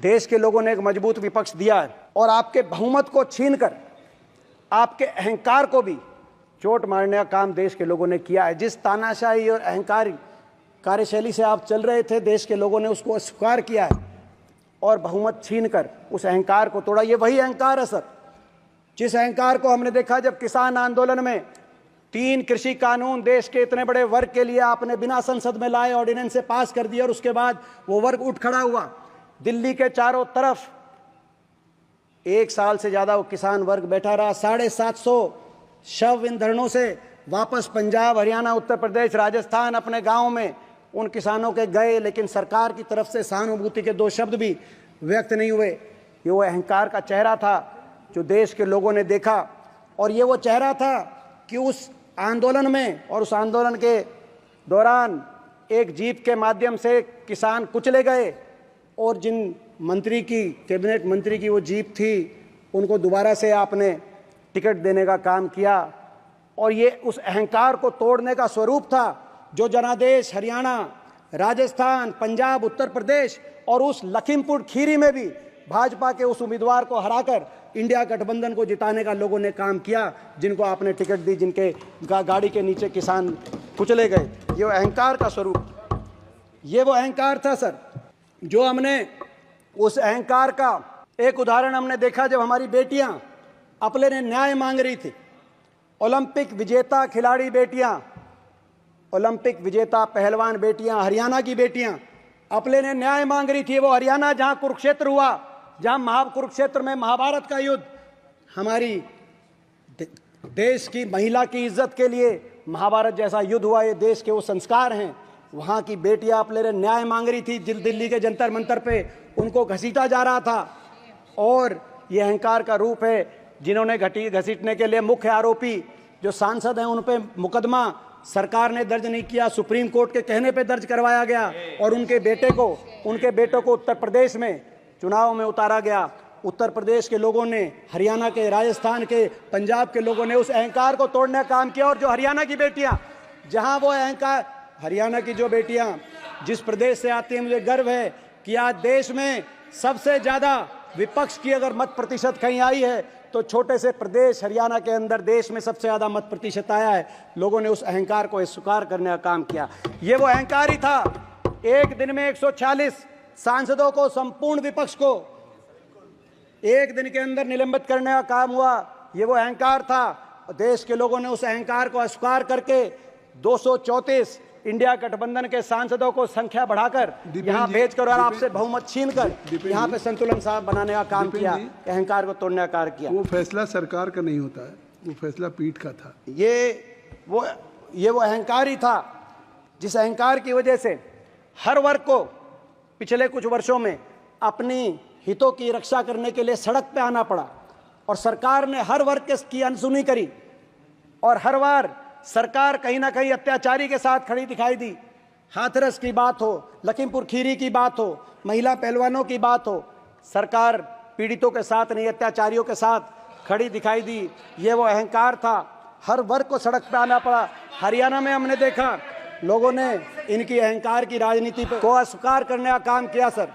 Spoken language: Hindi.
देश के लोगों ने एक मजबूत विपक्ष दिया है और आपके बहुमत को छीनकर आपके अहंकार को भी चोट मारने का काम देश के लोगों ने किया है। जिस तानाशाही और अहंकारी कार्यशैली से आप चल रहे थे, देश के लोगों ने उसको अस्वीकार किया है और बहुमत छीनकर उस अहंकार को तोड़ा। ये वही अहंकार है सर, जिस अहंकार को हमने देखा जब किसान आंदोलन में 3 कृषि कानून देश के इतने बड़े वर्ग के लिए आपने बिना संसद में लाए ऑर्डिनेंस से पास कर दिया और उसके बाद वो वर्ग उठ खड़ा हुआ। दिल्ली के चारों तरफ 1 साल से ज्यादा वो किसान वर्ग बैठा रहा। 750 शव इन धरनों से वापस पंजाब, हरियाणा, उत्तर प्रदेश, राजस्थान अपने गांव में उन किसानों के गए, लेकिन सरकार की तरफ से सहानुभूति के 2 शब्द भी व्यक्त नहीं हुए। ये वो अहंकार का चेहरा था जो देश के लोगों ने देखा और ये वो चेहरा था कि उस आंदोलन में और उस आंदोलन के दौरान एक जीप के माध्यम से किसान कुचले गए और जिन मंत्री की, कैबिनेट मंत्री की वो जीप थी, उनको दोबारा से आपने टिकट देने का काम किया। और ये उस अहंकार को तोड़ने का स्वरूप था जो जनादेश, हरियाणा, राजस्थान, पंजाब, उत्तर प्रदेश और उस लखीमपुर खीरी में भी भाजपा के उस उम्मीदवार को हराकर इंडिया गठबंधन को जिताने का लोगों ने काम किया, जिनको आपने टिकट दी, जिनके गाड़ी के नीचे किसान कुचले गए। ये अहंकार का स्वरूप, ये वो अहंकार था सर जो हमने, उस अहंकार का एक उदाहरण हमने देखा जब हमारी बेटियां अपने ने न्याय मांग रही थी। ओलंपिक विजेता खिलाड़ी बेटियां, ओलंपिक विजेता पहलवान बेटियां, हरियाणा की बेटियां अपने ने न्याय मांग रही थी। वो हरियाणा जहां कुरुक्षेत्र हुआ, जहां कुरुक्षेत्र में महाभारत का युद्ध, हमारी देश की महिला की इज्जत के लिए महाभारत जैसा युद्ध हुआ, ये देश के वो संस्कार हैं। वहां की बेटियां अपने ने न्याय मांग रही थी। दिल्ली के जंतर मंतर पे उनको घसीटा जा रहा था और ये अहंकार का रूप है जिन्होंने घसीटने के लिए मुख्य आरोपी जो सांसद हैं उन पे मुकदमा सरकार ने दर्ज नहीं किया, सुप्रीम कोर्ट के कहने पे दर्ज करवाया गया और उनके बेटों को उत्तर प्रदेश में चुनाव में उतारा गया। उत्तर प्रदेश के लोगों ने, हरियाणा के, राजस्थान के, पंजाब के लोगों ने उस अहंकार को तोड़ने का काम किया। और जो हरियाणा की बेटियां, जहां वो अहंकार, हरियाणा की जो बेटियां जिस प्रदेश से आती हैं, मुझे गर्व है कि आज देश में सबसे ज्यादा विपक्ष की अगर मत प्रतिशत कहीं आई है तो छोटे से प्रदेश हरियाणा के अंदर देश में सबसे ज्यादा मत प्रतिशत आया है। लोगों ने उस अहंकार को स्वीकार करने का काम किया। ये वो अहंकार ही था। एक दिन में 140 सांसदों को, संपूर्ण विपक्ष को एक दिन के अंदर निलंबित करने का काम हुआ। ये वो अहंकार था। देश के लोगों ने उस अहंकार को अस्वीकार करके 234 इंडिया गठबंधन के सांसदों को संख्या बढ़ाकर यहां भेजकर और आपसे बहुमत छीनकर यहां पे संतुलन साहब बनाने का काम किया, अहंकार को तोड़ने का कार्य किया। वो फैसला सरकार का नहीं होता है, वो फैसला पीठ का था। ये वो अहंकार ही था जिस अहंकार की वजह से हर वर्ग को पिछले कुछ वर्षों में अपनी हितों की रक्षा करने के लिए सड़क पे आना पड़ा और सरकार ने हर वर्ग की अनसुनी करी और हर बार सरकार कहीं ना कहीं अत्याचारी के साथ खड़ी दिखाई दी। हाथरस की बात हो, लखीमपुर खीरी की बात हो, महिला पहलवानों की बात हो, सरकार पीड़ितों के साथ नहीं, अत्याचारियों के साथ खड़ी दिखाई दी। ये वो अहंकार था। हर वर्ग को सड़क पे आना पड़ा। हरियाणा में हमने देखा लोगों ने इनकी अहंकार की राजनीति को अस्वीकार करने का काम किया सर।